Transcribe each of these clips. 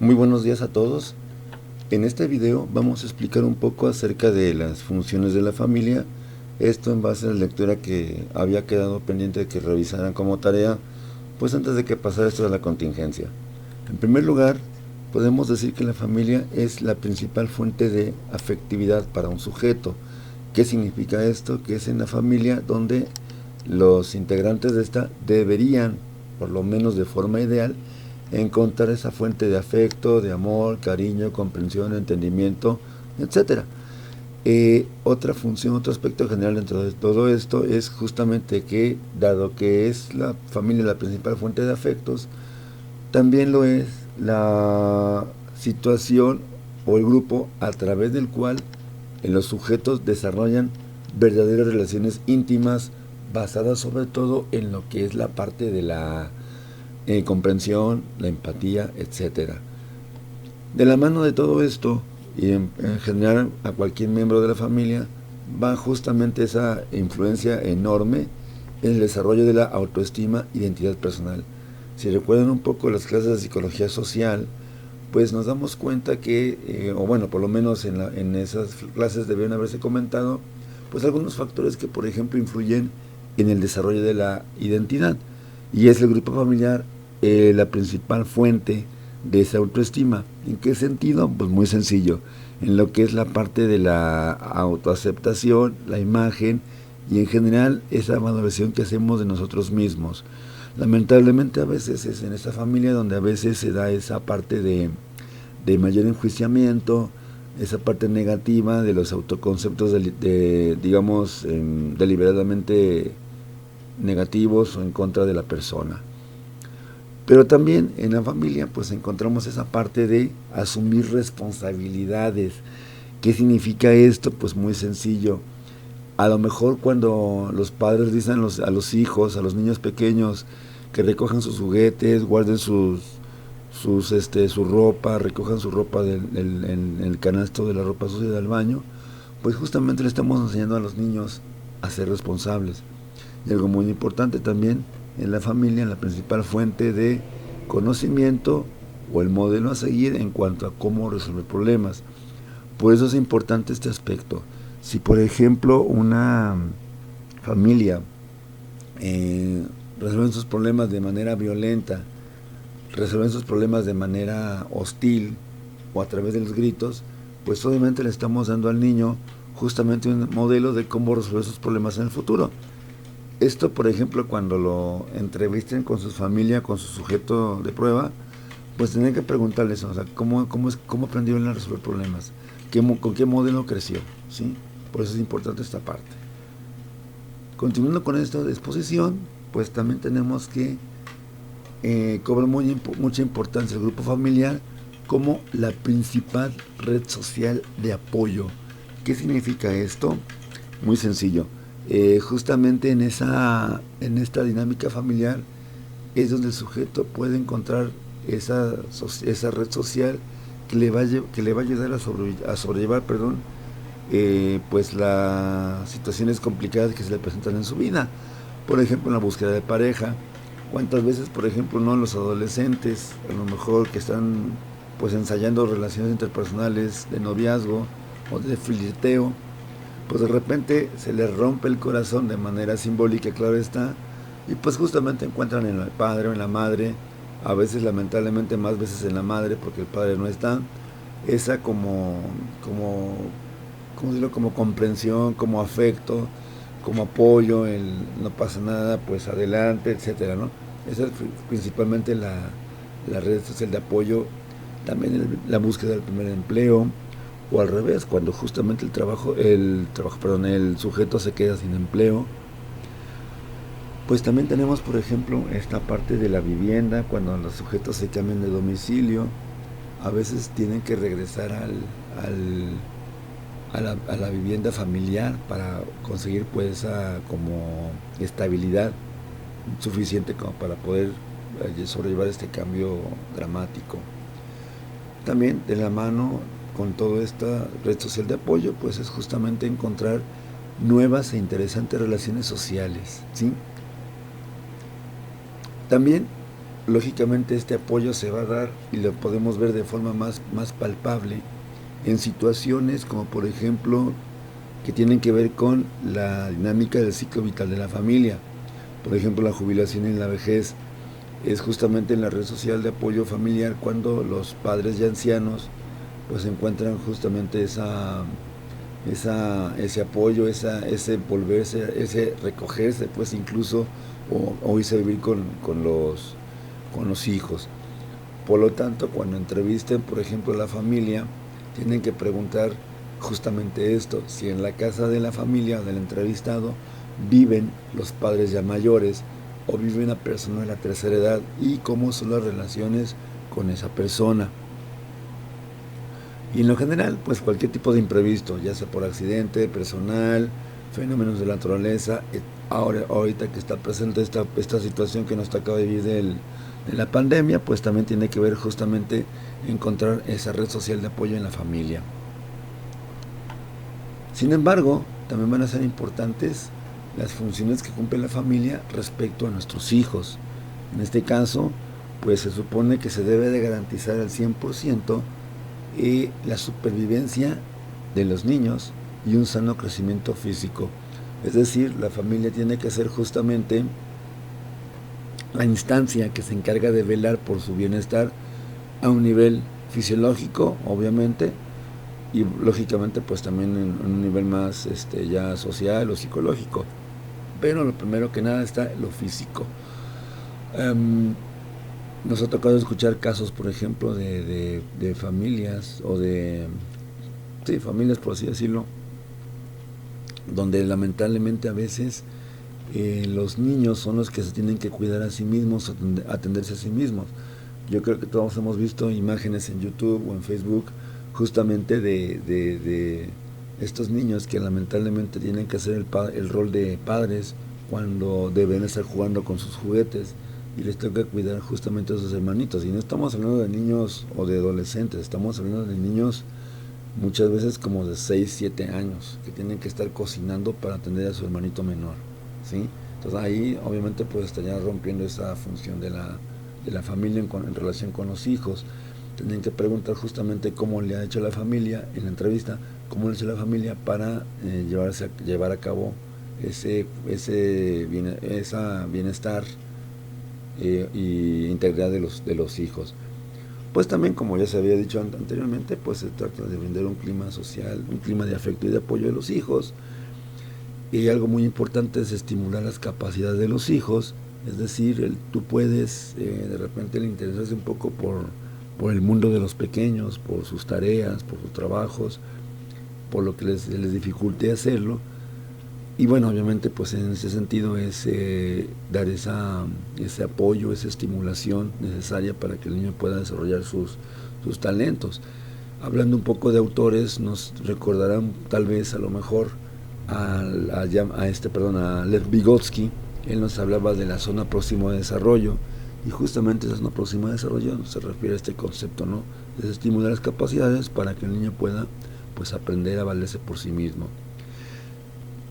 Muy buenos días a todos. En este video vamos a explicar un poco acerca de las funciones de la familia. Esto en base a la lectura que había quedado pendiente de que revisaran como tarea, pues antes de que pasara esto de la contingencia. En primer lugar, podemos decir que la familia es la principal fuente de afectividad para un sujeto. ¿Qué significa esto? Que es en la familia donde los integrantes de esta deberían, por lo menos de forma ideal, encontrar esa fuente de afecto, de amor, cariño, comprensión, entendimiento, etcétera. Otra función, otro aspecto general dentro de todo esto es justamente que, dado que es la familia la principal fuente de afectos, también lo es la situación o el grupo a través del cual los sujetos desarrollan verdaderas relaciones íntimas basadas sobre todo en lo que es la parte de la comprensión, la empatía, etcétera. De la mano de todo esto, y en general a cualquier miembro de la familia, va justamente esa influencia enorme en el desarrollo de la autoestima e identidad personal. Si recuerdan un poco las clases de psicología social, pues nos damos cuenta que, o bueno, por lo menos en esas clases debieron haberse comentado, pues algunos factores que, por ejemplo, influyen en el desarrollo de la identidad. Y es el grupo familiar la principal fuente de esa autoestima. ¿En qué sentido? Pues muy sencillo, en lo que es la parte de la autoaceptación, la imagen y en general esa valoración que hacemos de nosotros mismos. Lamentablemente a veces es en esta familia donde a veces se da esa parte de mayor enjuiciamiento, esa parte negativa de los autoconceptos digamos, deliberadamente negativos o en contra de la persona. Pero también en la familia pues encontramos esa parte de asumir responsabilidades. ¿Qué significa esto? Pues muy sencillo. A lo mejor cuando los padres dicen a los hijos, a los niños pequeños, que recojan sus juguetes, guarden su ropa, recojan su ropa en el canasto de la ropa sucia del baño, pues justamente le estamos enseñando a los niños a ser responsables. Y algo muy importante también, en la familia, la principal fuente de conocimiento o el modelo a seguir en cuanto a cómo resolver problemas. Por eso es importante este aspecto. Si por ejemplo una familia resuelve sus problemas de manera violenta, resuelve sus problemas de manera hostil o a través de los gritos, pues obviamente le estamos dando al niño justamente un modelo de cómo resolver sus problemas en el futuro. Esto, por ejemplo, cuando lo entrevisten con su familia, con su sujeto de prueba, pues tienen que preguntarles, o sea, cómo aprendió él a resolver problemas, con qué modelo creció, ¿sí? Por eso es importante esta parte. Continuando con esta exposición, pues también tenemos que cobra mucha importancia el grupo familiar como la principal red social de apoyo. ¿Qué significa esto? Muy sencillo. Justamente en esta dinámica familiar es donde el sujeto puede encontrar esa red social que le va a ayudar a sobrellevar pues las situaciones complicadas que se le presentan en su vida. Por ejemplo, en la búsqueda de pareja. ¿Cuántas veces, por ejemplo, no los adolescentes, a lo mejor que están pues ensayando relaciones interpersonales de noviazgo o de flirteo, pues de repente se les rompe el corazón de manera simbólica, claro está, y pues justamente encuentran en el padre o en la madre, a veces lamentablemente más veces en la madre porque el padre no está, esa como comprensión, como afecto, como apoyo, el no pasa nada, pues adelante, etcétera, ¿no? Esa es principalmente la red social de apoyo, también la búsqueda del primer empleo, o al revés, cuando justamente el sujeto se queda sin empleo. Pues también tenemos, por ejemplo, esta parte de la vivienda, cuando los sujetos se cambian de domicilio, a veces tienen que regresar a la vivienda familiar para conseguir pues esa como estabilidad suficiente como para poder sobrellevar este cambio dramático. También de la mano con toda esta red social de apoyo, pues es justamente encontrar nuevas e interesantes relaciones sociales, ¿sí? También lógicamente este apoyo se va a dar y lo podemos ver de forma más palpable en situaciones como por ejemplo que tienen que ver con la dinámica del ciclo vital de la familia. Por ejemplo, la jubilación y la vejez es justamente en la red social de apoyo familiar cuando los padres ya ancianos pues encuentran justamente ese apoyo, ese volverse, ese recogerse, pues incluso, o irse a vivir con los hijos. Por lo tanto, cuando entrevisten, por ejemplo, a la familia, tienen que preguntar justamente esto, si en la casa de la familia, del entrevistado, viven los padres ya mayores o vive una persona de la tercera edad y cómo son las relaciones con esa persona. Y en lo general, pues cualquier tipo de imprevisto, ya sea por accidente, personal, fenómenos de la naturaleza, ahorita que está presente esta situación que nos toca vivir de la pandemia, pues también tiene que ver justamente encontrar esa red social de apoyo en la familia. Sin embargo, también van a ser importantes las funciones que cumple la familia respecto a nuestros hijos. En este caso, pues se supone que se debe de garantizar al 100% la supervivencia de los niños y un sano crecimiento físico. Es decir, la familia tiene que ser justamente la instancia que se encarga de velar por su bienestar a un nivel fisiológico, obviamente, y lógicamente pues también en un nivel más ya social o psicológico. Pero lo primero que nada está lo físico. Nos ha tocado escuchar casos, por ejemplo, de familias o sí, familias por así decirlo, donde lamentablemente a veces los niños son los que se tienen que cuidar a sí mismos, atenderse a sí mismos. Yo creo que todos hemos visto imágenes en YouTube o en Facebook justamente de estos niños que lamentablemente tienen que hacer el rol de padres cuando deben estar jugando con sus juguetes y les toca cuidar justamente a sus hermanitos. Y no estamos hablando de niños o de adolescentes, estamos hablando de niños muchas veces como de 6, 7 años que tienen que estar cocinando para atender a su hermanito menor, ¿sí? Entonces ahí obviamente pues estaría rompiendo esa función de la familia en relación con los hijos. Tienen que preguntar justamente cómo le ha hecho la familia en la entrevista, cómo le ha hecho la familia para llevar a cabo ese bienestar y integridad de los hijos. Pues también, como ya se había dicho anteriormente, pues se trata de brindar un clima social, un clima de afecto y de apoyo de los hijos. Y algo muy importante es estimular las capacidades de los hijos, es decir, tú puedes de repente le interesarse un poco por el mundo de los pequeños, por sus tareas, por sus trabajos, por lo que les dificulte hacerlo. Y bueno, obviamente pues en ese sentido es dar ese apoyo, esa estimulación necesaria para que el niño pueda desarrollar sus talentos. Hablando un poco de autores, nos recordarán tal vez a lo mejor a Lev Vygotsky. Él nos hablaba de la zona próxima de desarrollo, y justamente esa zona próxima de desarrollo se refiere a este concepto, ¿no? De estimular las capacidades para que el niño pueda pues aprender a valerse por sí mismo.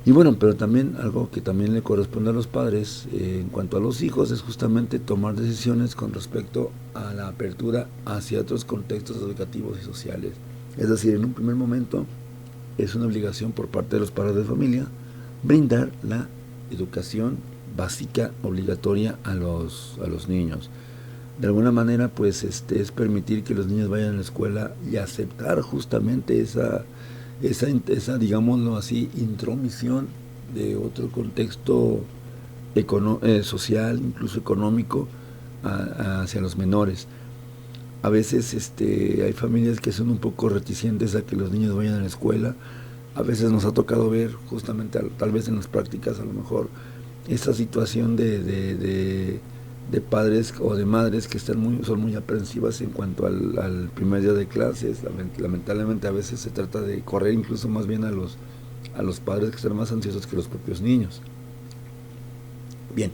Y bueno, pero también algo que también le corresponde a los padres en cuanto a los hijos es justamente tomar decisiones con respecto a la apertura hacia otros contextos educativos y sociales. Es decir, en un primer momento es una obligación por parte de los padres de familia brindar la educación básica obligatoria a los niños. De alguna manera pues es permitir que los niños vayan a la escuela y aceptar justamente esa digámoslo así, intromisión de otro contexto social, incluso económico, hacia los menores. A veces hay familias que son un poco reticentes a que los niños vayan a la escuela. A veces nos ha tocado ver justamente, tal vez en las prácticas a lo mejor, esta situación de padres o de madres que son muy aprensivas en cuanto al primer día de clases. Lamentablemente a veces se trata de correr incluso más bien a los padres que están más ansiosos que los propios niños. Bien.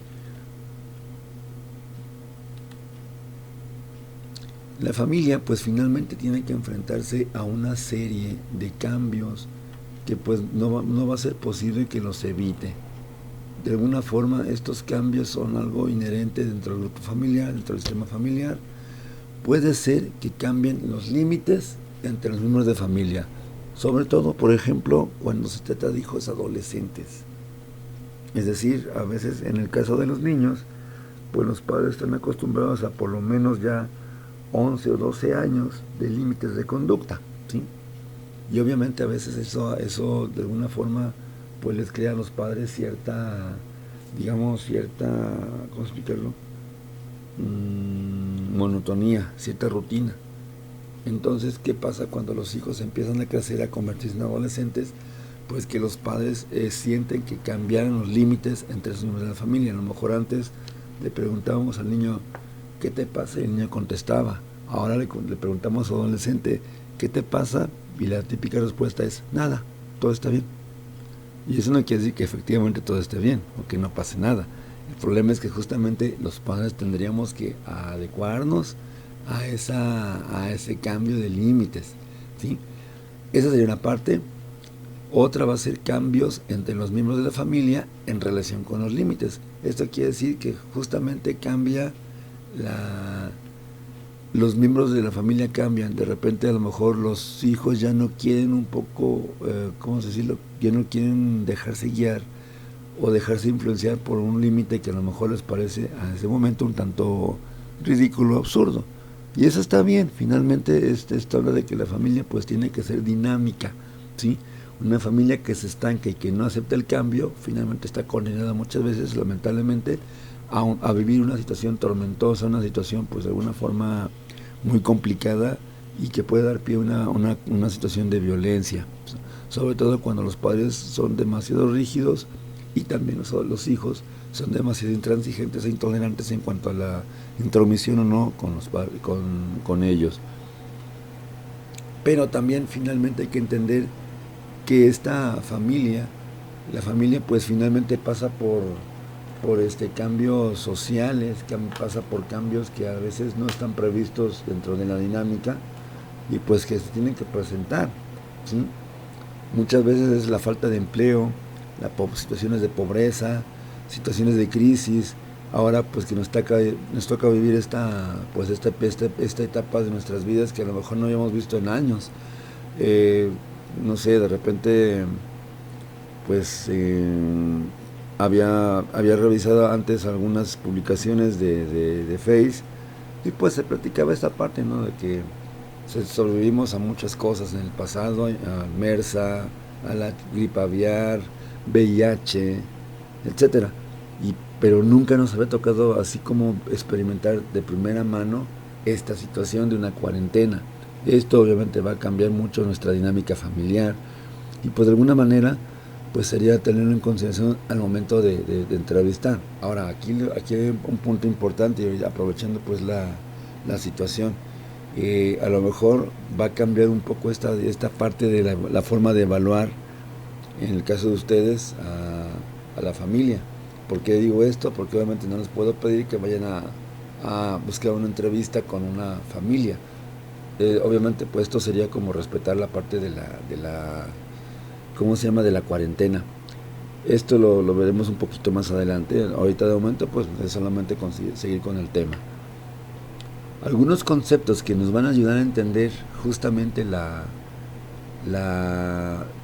La familia pues finalmente tiene que enfrentarse a una serie de cambios que pues no va a ser posible que los evite. de alguna forma estos cambios son algo inherente dentro del grupo familiar, dentro del sistema familiar. Puede ser que cambien los límites entre los miembros de familia, sobre todo, por ejemplo, cuando se trata de hijos adolescentes. Es decir, a veces en el caso de los niños, pues los padres están acostumbrados a por lo menos ya 11 o 12 años de límites de conducta, ¿sí? Y obviamente a veces eso de alguna forma pues les crea a los padres cierta, ¿cómo explicarlo? Monotonía, cierta rutina. Entonces, ¿qué pasa cuando los hijos empiezan a crecer, a convertirse en adolescentes? Pues que los padres sienten que cambiaron los límites entre los miembros de la familia. A lo mejor antes le preguntábamos al niño, ¿qué te pasa? Y el niño contestaba. Ahora le preguntamos al adolescente, ¿qué te pasa? Y la típica respuesta es, nada, todo está bien. Y eso no quiere decir que efectivamente todo esté bien o que no pase nada. El problema es que justamente los padres tendríamos que adecuarnos a ese cambio de límites, ¿sí? Esa sería una parte. Otra va a ser cambios entre los miembros de la familia en relación con los límites. Esto quiere decir que justamente cambia los miembros de la familia cambian. De repente a lo mejor los hijos ya no quieren un poco, ¿cómo decirlo? Ya no quieren dejarse guiar o dejarse influenciar por un límite que a lo mejor les parece a ese momento un tanto ridículo, absurdo. Y eso está bien. Finalmente esto habla de que la familia pues tiene que ser dinámica, ¿sí? Una familia que se estanca y que no acepta el cambio, finalmente está condenada muchas veces, lamentablemente, a vivir una situación tormentosa, una situación pues de alguna forma muy complicada y que puede dar pie a una situación de violencia, sobre todo cuando los padres son demasiado rígidos y también los hijos son demasiado intransigentes e intolerantes en cuanto a la intromisión o no con ellos. Pero también finalmente hay que entender que esta familia, la familia pues finalmente pasa por cambios sociales, que pasa por cambios que a veces no están previstos dentro de la dinámica y pues que se tienen que presentar, ¿sí? Muchas veces es la falta de empleo, situaciones de pobreza, situaciones de crisis. Ahora pues que nos toca vivir esta etapa de nuestras vidas que a lo mejor no habíamos visto en años. No sé, de repente pues había revisado antes algunas publicaciones de Face y pues se platicaba esta parte, ¿no? De que sobrevivimos a muchas cosas en el pasado, a MERSA, a la gripe aviar, VIH, etcétera. Pero nunca nos había tocado así como experimentar de primera mano esta situación de una cuarentena. Esto obviamente va a cambiar mucho nuestra dinámica familiar y pues de alguna manera pues sería tenerlo en consideración al momento de entrevistar. Ahora, aquí hay un punto importante y aprovechando pues la situación, a lo mejor va a cambiar un poco esta parte de la forma de evaluar, en el caso de ustedes, a la familia. ¿Por qué digo esto? Porque obviamente no les puedo pedir que vayan a buscar una entrevista con una familia. Obviamente pues esto sería como respetar la parte de la ¿cómo se llama? De la cuarentena. Esto lo veremos un poquito más adelante. Ahorita de momento pues es solamente seguir con el tema. Algunos conceptos que nos van a ayudar a entender justamente la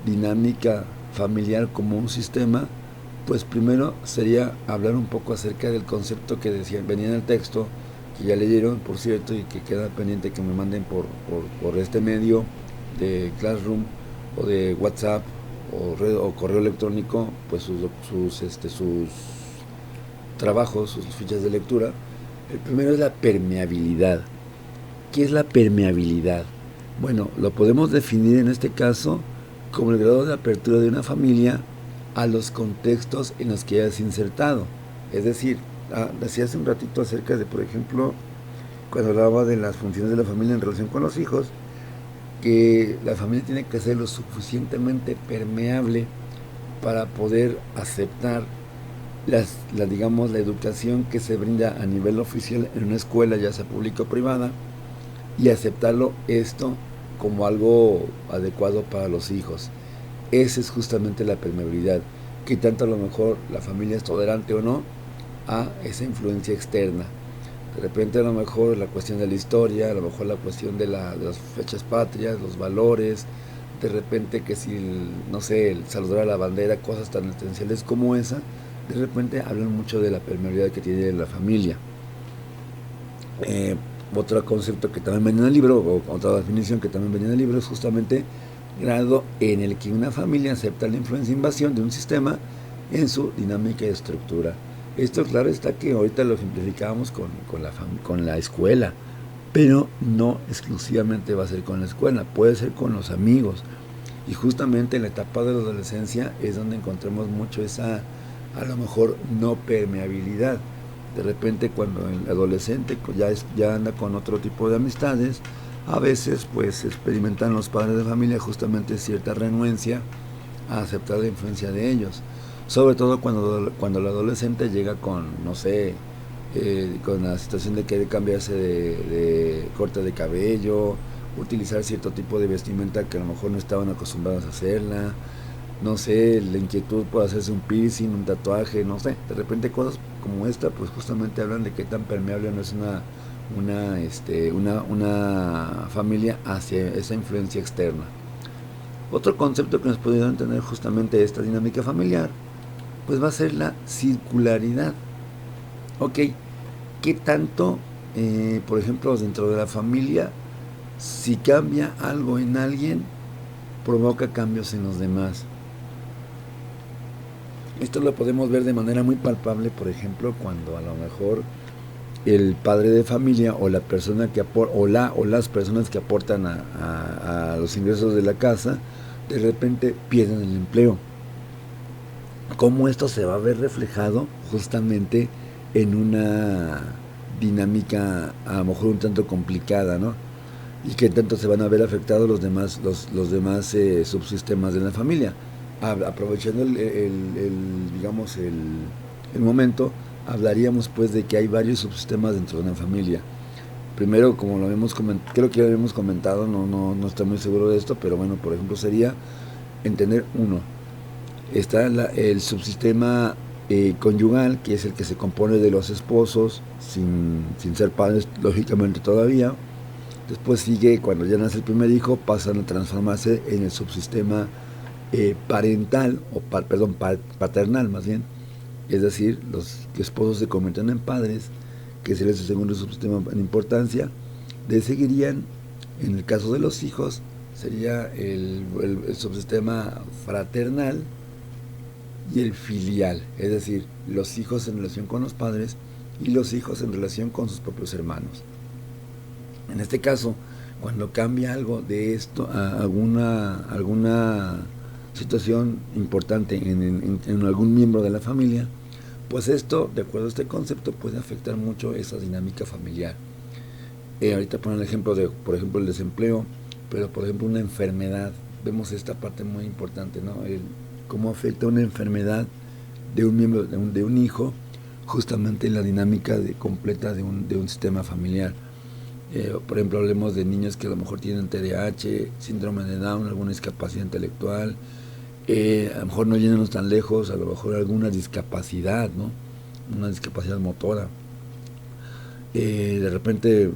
dinámica familiar como un sistema, pues primero sería hablar un poco acerca del concepto que venía en el texto, que ya leyeron, por cierto, y que queda pendiente que me manden por este medio de Classroom o de WhatsApp o correo electrónico, pues sus trabajos, sus fichas de lectura. El primero es la permeabilidad. ¿Qué es la permeabilidad? Bueno, lo podemos definir en este caso como el grado de apertura de una familia a los contextos en los que hayas insertado. Es decir, decía hace un ratito acerca de, por ejemplo, cuando hablaba de las funciones de la familia en relación con los hijos, que la familia tiene que ser lo suficientemente permeable para poder aceptar la educación que se brinda a nivel oficial en una escuela, ya sea pública o privada, y aceptarlo esto como algo adecuado para los hijos. Esa es justamente la permeabilidad. qué tanto a lo mejor la familia es tolerante o no a esa influencia externa. De repente a lo mejor la cuestión de la historia, a lo mejor la cuestión de las fechas patrias, los valores, de repente que si, no sé, el saludar a la bandera, cosas tan esenciales como esa, de repente hablan mucho de la permeabilidad que tiene la familia. Eh, Otro concepto que también venía en el libro, o otra definición que también venía en el libro, es justamente grado en el que una familia acepta la influencia e invasión de un sistema en su dinámica y estructura. Esto claro está que ahorita lo simplificamos con la escuela, pero no exclusivamente va a ser con la escuela, puede ser con los amigos. Y justamente en la etapa de la adolescencia es donde encontramos mucho esa, a lo mejor, no permeabilidad. De repente cuando el adolescente ya anda con otro tipo de amistades, a veces pues experimentan los padres de familia justamente cierta renuencia a aceptar la influencia de ellos. Sobre todo cuando el adolescente llega con, no sé, con la situación de querer cambiarse de corte de cabello, utilizar cierto tipo de vestimenta que a lo mejor no estaban acostumbrados a hacerla, no sé, la inquietud por hacerse un piercing, un tatuaje, no sé, de repente cosas como esta, pues justamente hablan de qué tan permeable no es una familia hacia esa influencia externa. Otro concepto que nos podría entender justamente esta dinámica familiar, pues va a ser la circularidad. Ok, ¿qué tanto, por ejemplo, dentro de la familia, si cambia algo en alguien, provoca cambios en los demás? Esto lo podemos ver de manera muy palpable, por ejemplo, cuando a lo mejor el padre de familia o la persona que aporta o las personas que aportan a los ingresos de la casa de repente pierden el empleo. ¿Cómo esto se va a ver reflejado justamente en una dinámica a lo mejor un tanto complicada, ¿no? Y que tanto se van a ver afectados los demás subsistemas de la familia? Aprovechando digamos el momento, hablaríamos pues de que hay varios subsistemas dentro de una familia. Primero, como lo habíamos comentado, creo que lo habíamos comentado, no estoy muy seguro de esto, pero bueno, por ejemplo sería entender uno. Está el subsistema conyugal, que es el que se compone de los esposos, sin ser padres, lógicamente todavía. Después sigue, cuando ya nace el primer hijo, pasan a transformarse en el subsistema parental, paternal más bien. Es decir, los esposos se convierten en padres, que sería su segundo subsistema en importancia. Le seguirían, en el caso de los hijos, sería el subsistema fraternal y el filial, es decir, los hijos en relación con los padres y los hijos en relación con sus propios hermanos. En este caso, cuando cambia algo de esto, alguna situación importante en algún miembro de la familia, pues esto, de acuerdo a este concepto, puede afectar mucho esa dinámica familiar. Ahorita ponen el ejemplo de, por ejemplo, el desempleo, pero por ejemplo una enfermedad. Vemos esta parte muy importante, ¿no? Cómo afecta una enfermedad de un miembro, de un hijo, justamente en la dinámica completa de un sistema familiar. Por ejemplo, hablemos de niños que a lo mejor tienen TDAH, síndrome de Down, alguna discapacidad intelectual, a lo mejor no yéndonos tan lejos, a lo mejor alguna discapacidad, ¿no? Una discapacidad motora. De repente,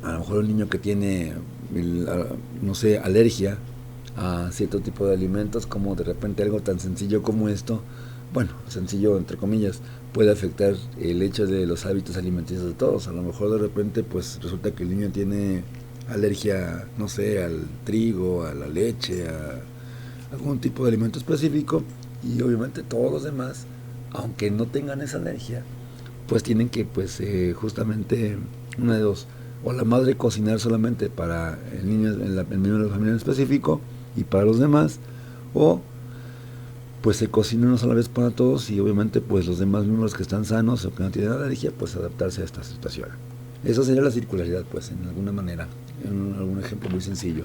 a lo mejor un niño que tiene, no sé, alergia a cierto tipo de alimentos, como de repente algo tan sencillo como esto, bueno, sencillo entre comillas, puede afectar el hecho de los hábitos alimenticios de todos. A lo mejor de repente pues resulta que el niño tiene alergia, no sé, al trigo, a la leche, a algún tipo de alimento específico, y obviamente todos los demás, aunque no tengan esa alergia, pues tienen que pues justamente una de dos, o la madre cocinar solamente para el niño, el miembro de la familia en específico y para los demás, o pues se cocina una sola vez para todos y obviamente pues los demás miembros que están sanos o que no tienen alergia pues adaptarse a esta situación. Eso sería la circularidad pues en alguna manera, en algún ejemplo muy sencillo.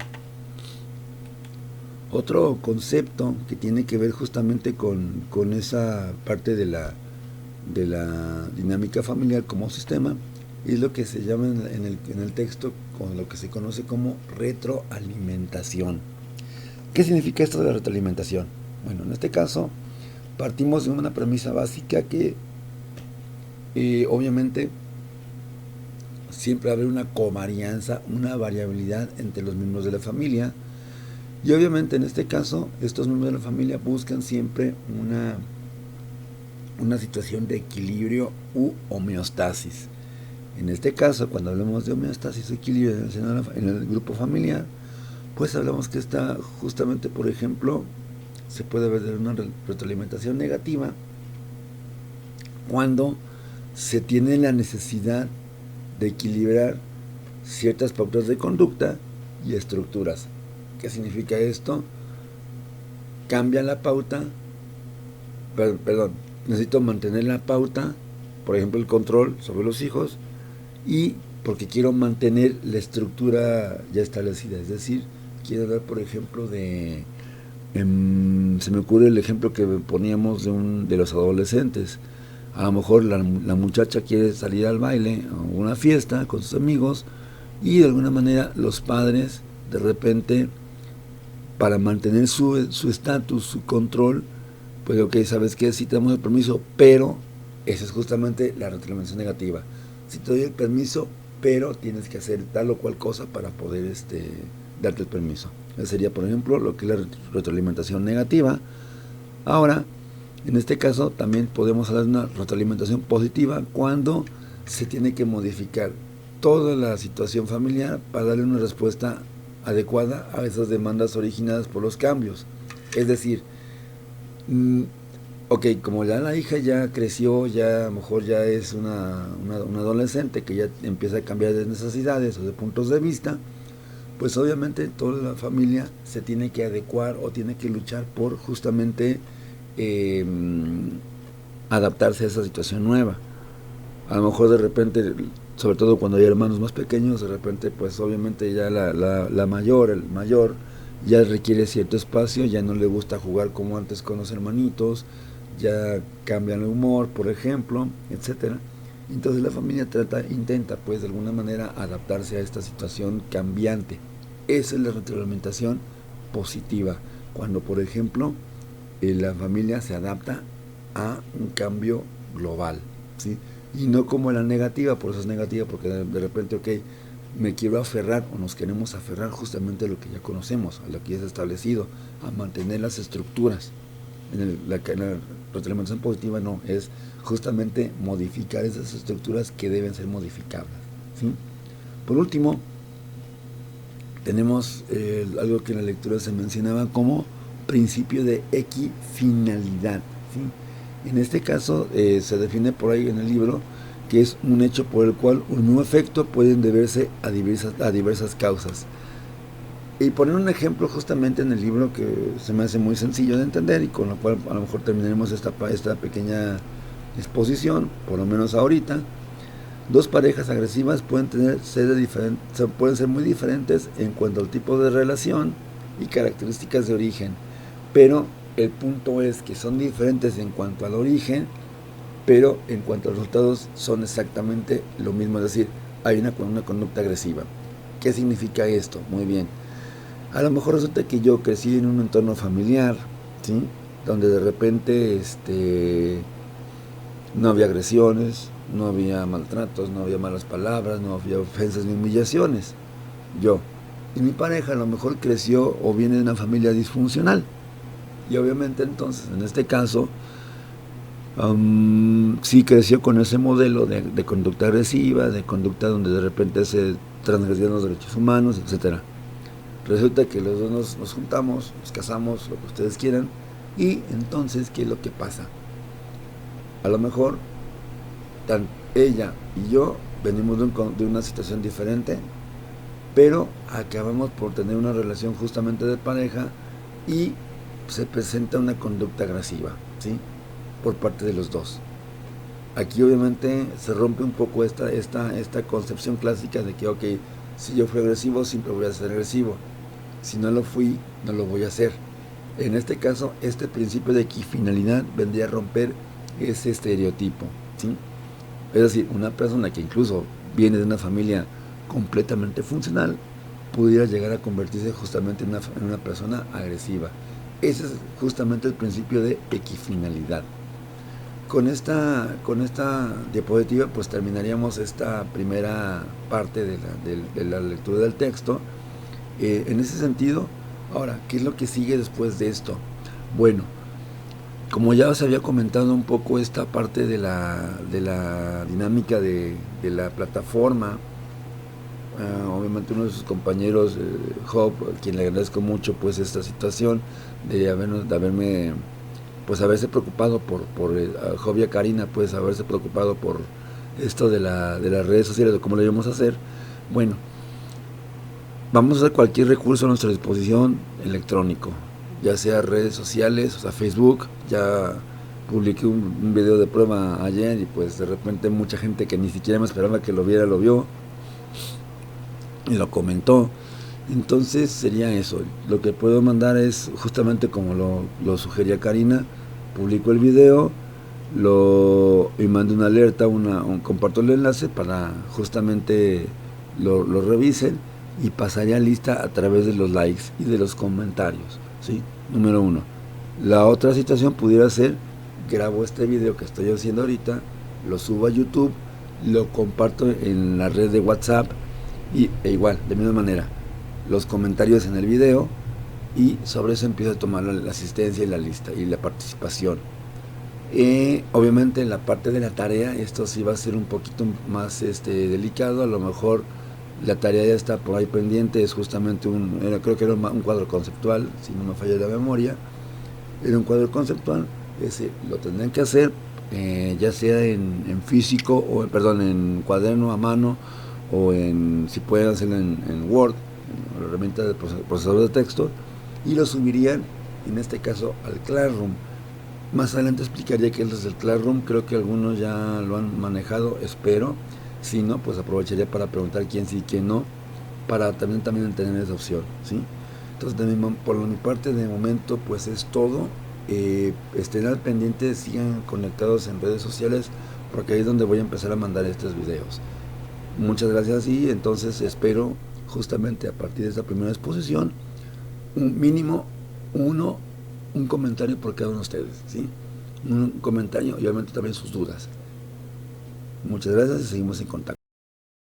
Otro concepto que tiene que ver justamente con esa parte de la dinámica familiar como sistema es lo que se llama en el texto con lo que se conoce como retroalimentación. ¿Qué significa esto de la retroalimentación? Bueno, en este caso partimos de una premisa básica que obviamente siempre va a haber una covarianza, una variabilidad entre los miembros de la familia, y obviamente en este caso estos miembros de la familia buscan siempre una situación de equilibrio u homeostasis. En este caso, cuando hablamos de homeostasis o equilibrio en el grupo familiar, pues hablamos que está justamente, por ejemplo, se puede ver de una retroalimentación negativa cuando se tiene la necesidad de equilibrar ciertas pautas de conducta y estructuras. ¿Qué significa esto? Cambia la pauta, perdón, necesito mantener la pauta, por ejemplo el control sobre los hijos, y porque quiero mantener la estructura ya establecida, es decir, quiero dar, por ejemplo, se me ocurre el ejemplo que poníamos de los adolescentes. A lo mejor la muchacha quiere salir al baile o una fiesta con sus amigos, y de alguna manera los padres, de repente, para mantener su estatus, su control, pues ok, ¿sabes qué? Sí te damos el permiso, pero esa es justamente la retroalimentación negativa. Si te doy el permiso, pero tienes que hacer tal o cual cosa para poder darte el permiso. Esa sería, por ejemplo, lo que es la retroalimentación negativa. Ahora, en este caso, también podemos hablar de una retroalimentación positiva cuando se tiene que modificar toda la situación familiar para darle una respuesta adecuada a esas demandas originadas por los cambios. Es decir, ok, como ya la hija ya creció, ya a lo mejor ya es una adolescente que ya empieza a cambiar de necesidades o de puntos de vista, pues obviamente toda la familia se tiene que adecuar o tiene que luchar por justamente adaptarse a esa situación nueva. A lo mejor de repente, sobre todo cuando hay hermanos más pequeños, de repente pues obviamente ya el mayor ya requiere cierto espacio, ya no le gusta jugar como antes con los hermanitos, ya cambian el humor, por ejemplo, etcétera. Entonces la familia intenta pues de alguna manera adaptarse a esta situación cambiante. Esa es la retroalimentación positiva, cuando por ejemplo la familia se adapta a un cambio global, ¿sí? Y no como la negativa. Por eso es negativa, porque de repente, ok, me quiero aferrar o nos queremos aferrar justamente a lo que ya conocemos, a lo que ya es establecido, a mantener las estructuras. En la retroalimentación positiva no, es justamente modificar esas estructuras que deben ser modificables, ¿sí? Por último, tenemos algo que en la lectura se mencionaba como principio de equifinalidad, ¿sí? En este caso se define por ahí en el libro que es un hecho por el cual un nuevo efecto pueden deberse a diversas causas. Y poner un ejemplo justamente en el libro que se me hace muy sencillo de entender y con lo cual a lo mejor terminaremos esta pequeña exposición, por lo menos ahorita. Dos parejas agresivas pueden ser muy diferentes en cuanto al tipo de relación y características de origen, pero el punto es que son diferentes en cuanto al origen, pero en cuanto a los resultados son exactamente lo mismo, es decir, hay una conducta agresiva. ¿Qué significa esto? Muy bien. A lo mejor resulta que yo crecí en un entorno familiar, ¿sí? Donde de repente no había agresiones, no había maltratos, no había malas palabras, no había ofensas ni humillaciones. Y mi pareja a lo mejor creció o viene de una familia disfuncional. Y obviamente entonces, en este caso, sí creció con ese modelo de conducta agresiva, de conducta donde de repente se transgredían los derechos humanos, etcétera. Resulta que los dos nos juntamos, nos casamos, lo que ustedes quieran, y entonces, ¿qué es lo que pasa? A lo mejor, ella y yo venimos de una situación diferente, pero acabamos por tener una relación justamente de pareja y se presenta una conducta agresiva, ¿sí? Por parte de los dos. Aquí obviamente se rompe un poco esta concepción clásica de que, ok, si yo fui agresivo, siempre voy a ser agresivo. Si no lo fui, no lo voy a hacer. En este caso, este principio de equifinalidad vendría a romper ese estereotipo, ¿sí? Es decir, una persona que incluso viene de una familia completamente funcional pudiera llegar a convertirse justamente en una persona agresiva. Ese es justamente el principio de equifinalidad. Con esta diapositiva pues terminaríamos esta primera parte de la lectura del texto. En ese sentido, ahora, ¿qué es lo que sigue después de esto? Bueno, como ya os había comentado un poco esta parte de la dinámica de la plataforma, obviamente uno de sus compañeros, Job, a quien le agradezco mucho pues esta situación de haberme pues haberse preocupado por Job y a Karina, pues haberse preocupado por esto de las redes sociales, de cómo lo íbamos a hacer. Bueno, vamos a hacer cualquier recurso a nuestra disposición electrónico, ya sea redes sociales, o sea Facebook. Ya publiqué un video de prueba ayer y pues de repente mucha gente que ni siquiera me esperaba que lo viera, lo vio y lo comentó. Entonces sería eso, lo que puedo mandar es justamente como lo sugería Karina, publico el video, y mando una alerta, comparto el enlace para justamente lo revisen y pasaría lista a través de los likes y de los comentarios, ¿sí? Número uno. La otra situación pudiera ser, grabo este video que estoy haciendo ahorita, lo subo a YouTube, lo comparto en la red de WhatsApp e igual, de misma manera, los comentarios en el video, y sobre eso empiezo a tomar la asistencia y la lista y la participación. Obviamente en la parte de la tarea esto sí va a ser un poquito más delicado. A lo mejor la tarea ya está por ahí pendiente, es justamente creo que era un cuadro conceptual, si no me falla la memoria. Era un cuadro conceptual, ese lo tendrán que hacer, ya sea en físico, o en cuaderno a mano, o si pueden hacerlo en Word, en la herramienta de procesador de texto, y lo subirían en este caso al Classroom. Más adelante explicaría qué es el Classroom, creo que algunos ya lo han manejado, espero. Si no, pues aprovecharía para preguntar quién sí y quién no, para también tener esa opción, ¿sí? Entonces, por mi parte, de momento, pues es todo. Estén al pendiente, sigan conectados en redes sociales, porque ahí es donde voy a empezar a mandar estos videos. Muchas gracias, y entonces espero justamente a partir de esta primera exposición, un mínimo un comentario por cada uno de ustedes, ¿sí? Un comentario y obviamente también sus dudas. Muchas gracias y seguimos en contacto.